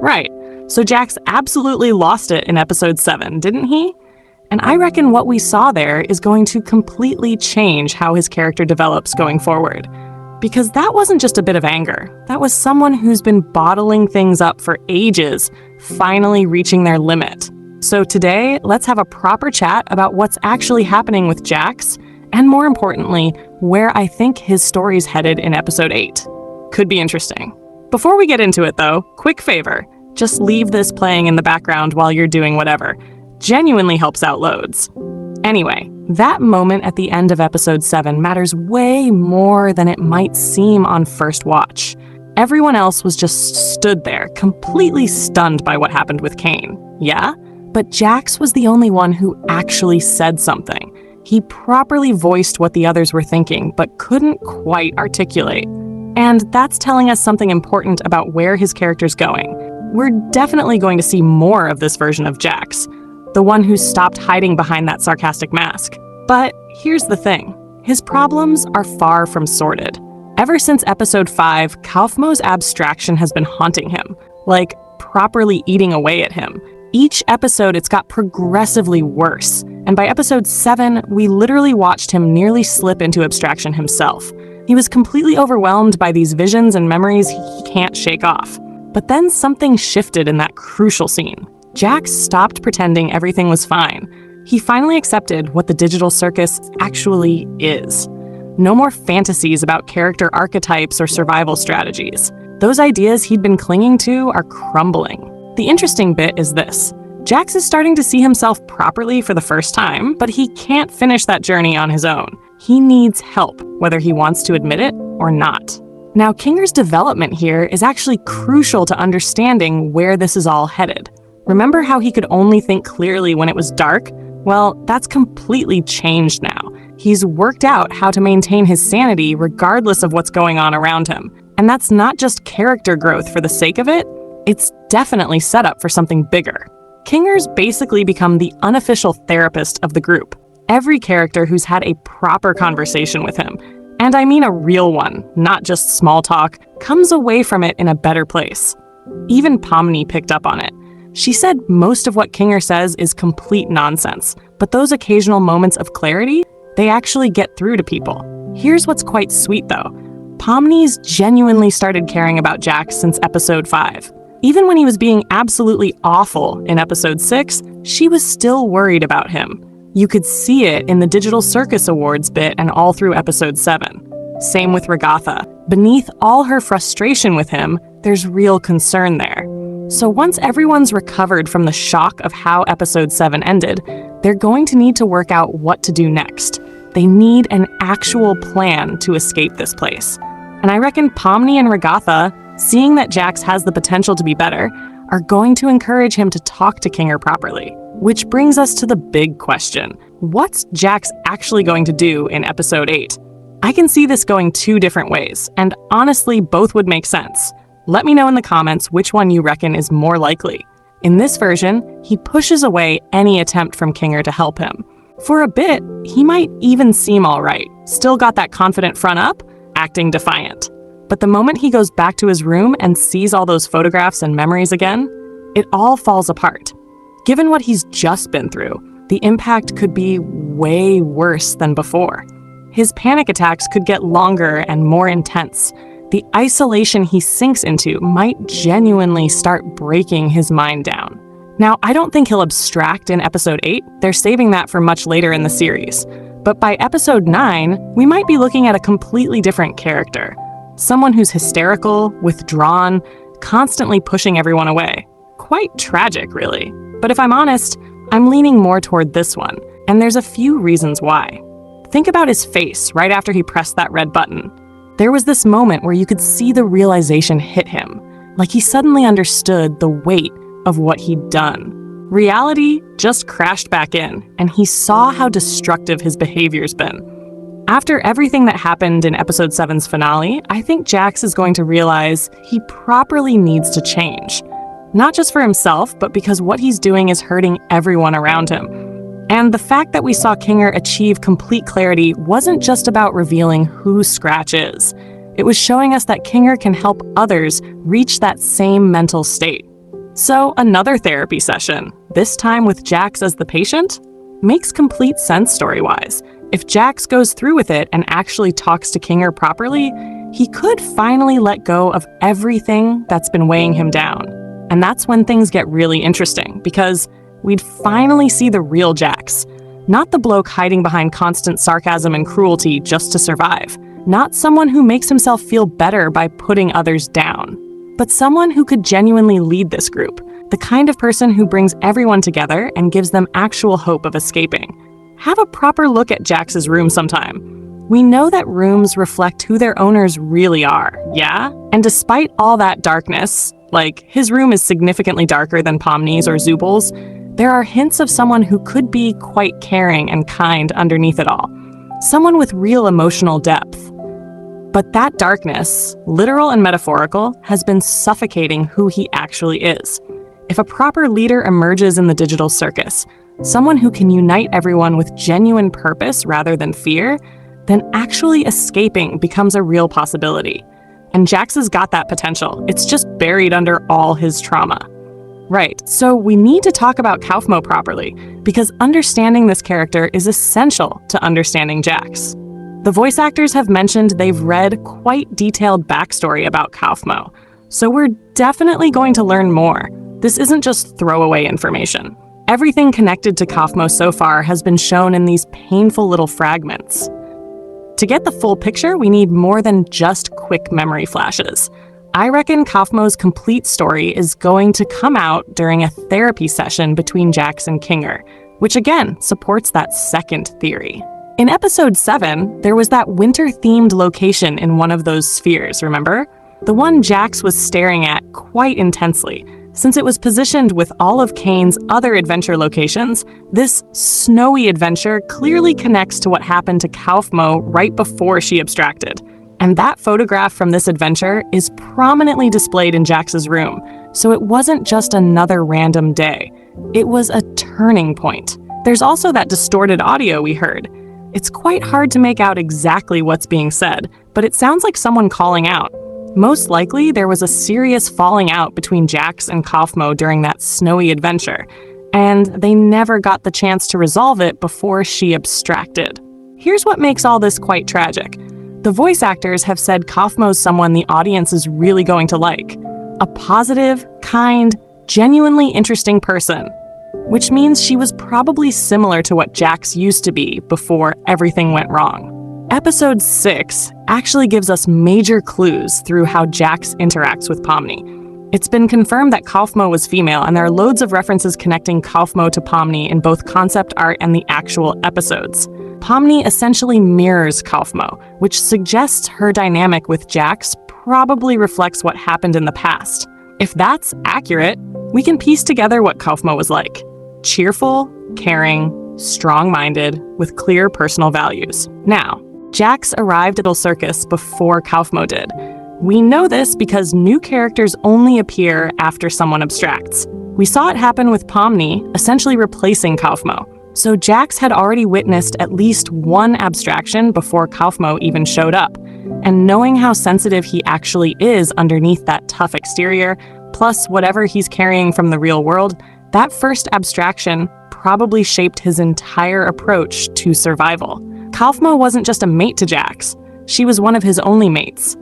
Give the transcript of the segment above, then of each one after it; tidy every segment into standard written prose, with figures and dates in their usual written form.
Right. So Jax absolutely lost it in episode 7, didn't he? And I reckon what we saw there is going to completely change how his character develops going forward. Because that wasn't just a bit of anger. That was someone who's been bottling things up for ages, finally reaching their limit. So today, let's have a proper chat about what's actually happening with Jax, and more importantly, where I think his story's headed in episode 8. Could be interesting. Before we get into it though, quick favor. Just leave this playing in the background while you're doing whatever. Genuinely helps out loads. Anyway, that moment at the end of episode 7 matters way more than it might seem on first watch. Everyone else was just stood there, completely stunned by what happened with Cain. Yeah? But Jax was the only one who actually said something. He properly voiced what the others were thinking, but couldn't quite articulate. And that's telling us something important about where his character's going. We're definitely going to see more of this version of Jax, the one who stopped hiding behind that sarcastic mask. But here's the thing. His problems are far from sorted. Ever since episode 5, Kaufmo's abstraction has been haunting him, like properly eating away at him. Each episode, it's got progressively worse. And by episode 7, we literally watched him nearly slip into abstraction himself. He was completely overwhelmed by these visions and memories he can't shake off. But then something shifted in that crucial scene. Jax stopped pretending everything was fine. He finally accepted what the digital circus actually is. No more fantasies about character archetypes or survival strategies. Those ideas he'd been clinging to are crumbling. The interesting bit is this. Jax is starting to see himself properly for the first time, but he can't finish that journey on his own. He needs help, whether he wants to admit it or not. Now, Kinger's development here is actually crucial to understanding where this is all headed. Remember how he could only think clearly when it was dark? Well, that's completely changed now. He's worked out how to maintain his sanity regardless of what's going on around him. And that's not just character growth for the sake of it. It's definitely set up for something bigger. Kinger's basically become the unofficial therapist of the group. Every character who's had a proper conversation with him, and I mean a real one, not just small talk, comes away from it in a better place. Even Pomni picked up on it. She said most of what Kinger says is complete nonsense, but those occasional moments of clarity, they actually get through to people. Here's what's quite sweet though. Pomni's genuinely started caring about Jax since episode 5. Even when he was being absolutely awful in episode 6, she was still worried about him. You could see it in the Digital Circus Awards bit and all through episode 7. Same with Regatha. Beneath all her frustration with him, there's real concern there. So once everyone's recovered from the shock of how episode 7 ended, they're going to need to work out what to do next. They need an actual plan to escape this place. And I reckon Pomni and Regatha, seeing that Jax has the potential to be better, are going to encourage him to talk to Kinger properly. Which brings us to the big question. What's Jax actually going to do in episode 8? I can see this going 2 different ways, and honestly, both would make sense. Let me know in the comments which one you reckon is more likely. In this version, he pushes away any attempt from Kinger to help him. For a bit, he might even seem alright, still got that confident front up, acting defiant. But the moment he goes back to his room and sees all those photographs and memories again, it all falls apart. Given what he's just been through, the impact could be way worse than before. His panic attacks could get longer and more intense. The isolation he sinks into might genuinely start breaking his mind down. Now, I don't think he'll abstract in episode 8. They're saving that for much later in the series. But by episode 9, we might be looking at a completely different character. Someone who's hysterical, withdrawn, constantly pushing everyone away. Quite tragic, really. But if I'm honest, I'm leaning more toward this one, and there's a few reasons why. Think about his face right after he pressed that red button. There was this moment where you could see the realization hit him, like he suddenly understood the weight of what he'd done. Reality just crashed back in, and he saw how destructive his behavior's been. After everything that happened in episode 7's finale, I think Jax is going to realize he properly needs to change. Not just for himself, but because what he's doing is hurting everyone around him. And the fact that we saw Kinger achieve complete clarity wasn't just about revealing who Scratch is. It was showing us that Kinger can help others reach that same mental state. So another therapy session, this time with Jax as the patient, makes complete sense story-wise. If Jax goes through with it and actually talks to Kinger properly, he could finally let go of everything that's been weighing him down. And that's when things get really interesting, because we'd finally see the real Jax. Not the bloke hiding behind constant sarcasm and cruelty just to survive. Not someone who makes himself feel better by putting others down. But someone who could genuinely lead this group. The kind of person who brings everyone together and gives them actual hope of escaping. Have a proper look at Jax's room sometime. We know that rooms reflect who their owners really are, yeah? And despite all that darkness, like his room is significantly darker than Pomni's or Zubal's, there are hints of someone who could be quite caring and kind underneath it all. Someone with real emotional depth. But that darkness, literal and metaphorical, has been suffocating who he actually is. If a proper leader emerges in the digital circus, someone who can unite everyone with genuine purpose rather than fear, then actually escaping becomes a real possibility. And Jax has got that potential. It's just buried under all his trauma. Right, so we need to talk about Kaufmo properly, because understanding this character is essential to understanding Jax. The voice actors have mentioned they've read quite detailed backstory about Kaufmo, so we're definitely going to learn more. This isn't just throwaway information. Everything connected to Kaufmo so far has been shown in these painful little fragments. To get the full picture, we need more than just quick memory flashes. I reckon Kaufmo's complete story is going to come out during a therapy session between Jax and Kinger, which again supports that second theory. In episode 7, there was that winter-themed location in one of those spheres, remember? The one Jax was staring at quite intensely. Since it was positioned with all of Kane's other adventure locations, this snowy adventure clearly connects to what happened to Kaufmo right before she abstracted. And that photograph from this adventure is prominently displayed in Jax's room, so it wasn't just another random day. It was a turning point. There's also that distorted audio we heard. It's quite hard to make out exactly what's being said, but it sounds like someone calling out. Most likely, there was a serious falling out between Jax and Kaufmo during that snowy adventure, and they never got the chance to resolve it before she abstracted. Here's what makes all this quite tragic. The voice actors have said Kaufmo's someone the audience is really going to like. A positive, kind, genuinely interesting person. Which means she was probably similar to what Jax used to be before everything went wrong. Episode 6 actually gives us major clues through how Jax interacts with Pomni. It's been confirmed that Kaufmo was female, and there are loads of references connecting Kaufmo to Pomni in both concept art and the actual episodes. Pomni essentially mirrors Kaufmo, which suggests her dynamic with Jax probably reflects what happened in the past. If that's accurate, we can piece together what Kaufmo was like. Cheerful, caring, strong-minded, with clear personal values. Now, Jax arrived at Digital Circus before Kaufmo did. We know this because new characters only appear after someone abstracts. We saw it happen with Pomni, essentially replacing Kaufmo. So Jax had already witnessed at least one abstraction before Kaufmo even showed up. And knowing how sensitive he actually is underneath that tough exterior, plus whatever he's carrying from the real world, that first abstraction probably shaped his entire approach to survival. Kaufmo wasn't just a mate to Jax. She was one of his only mates.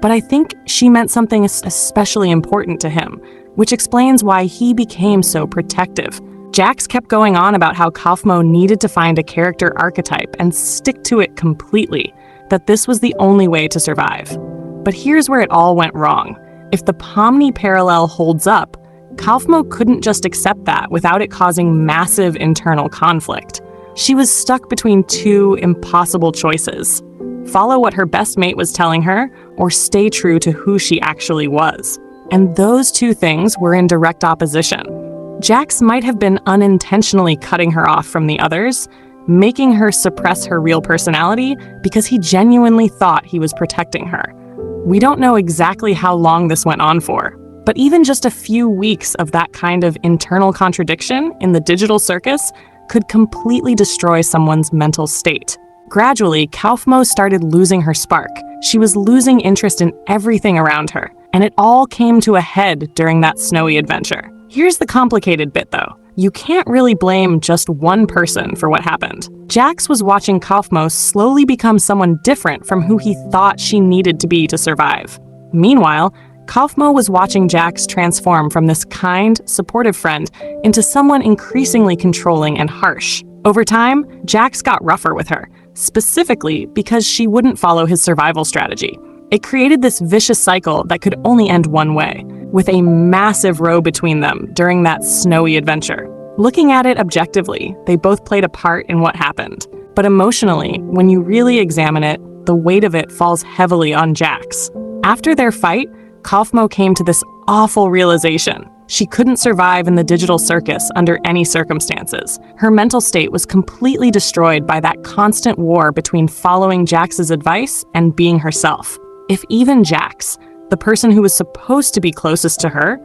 But I think she meant something especially important to him, which explains why he became so protective. Jax kept going on about how Kaufmo needed to find a character archetype and stick to it completely, that this was the only way to survive. But here's where it all went wrong. If the Pomni parallel holds up, Kaufmo couldn't just accept that without it causing massive internal conflict. She was stuck between two impossible choices. Follow what her best mate was telling her, or stay true to who she actually was. And those two things were in direct opposition. Jax might have been unintentionally cutting her off from the others, making her suppress her real personality because he genuinely thought he was protecting her. We don't know exactly how long this went on for, but even just a few weeks of that kind of internal contradiction in the digital circus could completely destroy someone's mental state. Gradually, Kaufmo started losing her spark. She was losing interest in everything around her, and it all came to a head during that snowy adventure. Here's the complicated bit, though. You can't really blame just one person for what happened. Jax was watching Kaufmo slowly become someone different from who he thought she needed to be to survive. Meanwhile, Kaufmo was watching Jax transform from this kind, supportive friend into someone increasingly controlling and harsh. Over time, Jax got rougher with her, specifically because she wouldn't follow his survival strategy. It created this vicious cycle that could only end one way, with a massive row between them during that snowy adventure. Looking at it objectively, they both played a part in what happened. But emotionally, when you really examine it, the weight of it falls heavily on Jax. After their fight, Kaufmo came to this awful realization. She couldn't survive in the digital circus under any circumstances. Her mental state was completely destroyed by that constant war between following Jax's advice and being herself. If even Jax, the person who was supposed to be closest to her,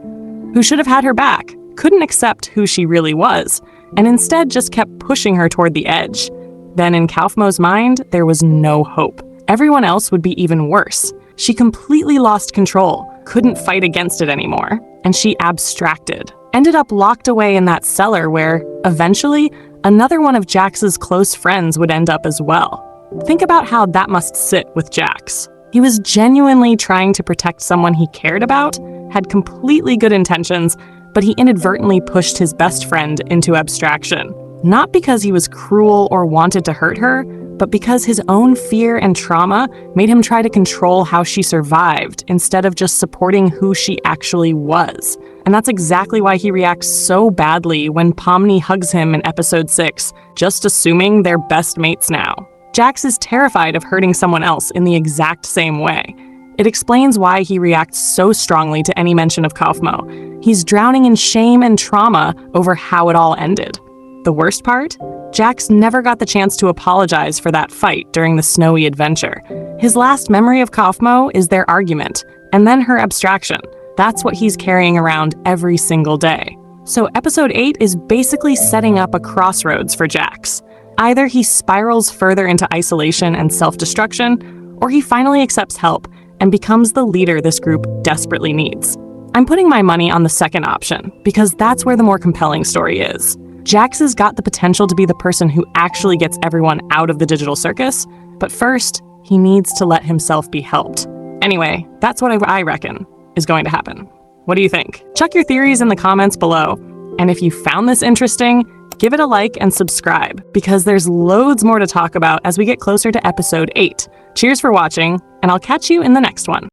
who should have had her back, couldn't accept who she really was, and instead just kept pushing her toward the edge, then in Kaufmo's mind, there was no hope. Everyone else would be even worse. She completely lost control, couldn't fight against it anymore, and she abstracted. Ended up locked away in that cellar where, eventually, another one of Jax's close friends would end up as well. Think about how that must sit with Jax. He was genuinely trying to protect someone he cared about, had completely good intentions, but he inadvertently pushed his best friend into abstraction. Not because he was cruel or wanted to hurt her, but because his own fear and trauma made him try to control how she survived instead of just supporting who she actually was. And that's exactly why he reacts so badly when Pomni hugs him in episode 6, just assuming they're best mates now. Jax is terrified of hurting someone else in the exact same way. It explains why he reacts so strongly to any mention of Kaufmo. He's drowning in shame and trauma over how it all ended. The worst part? Jax never got the chance to apologize for that fight during the snowy adventure. His last memory of Kaufmo is their argument, and then her abstraction. That's what he's carrying around every single day. So episode 8 is basically setting up a crossroads for Jax. Either he spirals further into isolation and self-destruction, or he finally accepts help and becomes the leader this group desperately needs. I'm putting my money on the second option, because that's where the more compelling story is. Jax has got the potential to be the person who actually gets everyone out of the digital circus, but first, he needs to let himself be helped. Anyway, that's what I reckon is going to happen. What do you think? Chuck your theories in the comments below. And if you found this interesting, give it a like and subscribe, because there's loads more to talk about as we get closer to episode 8. Cheers for watching, and I'll catch you in the next one.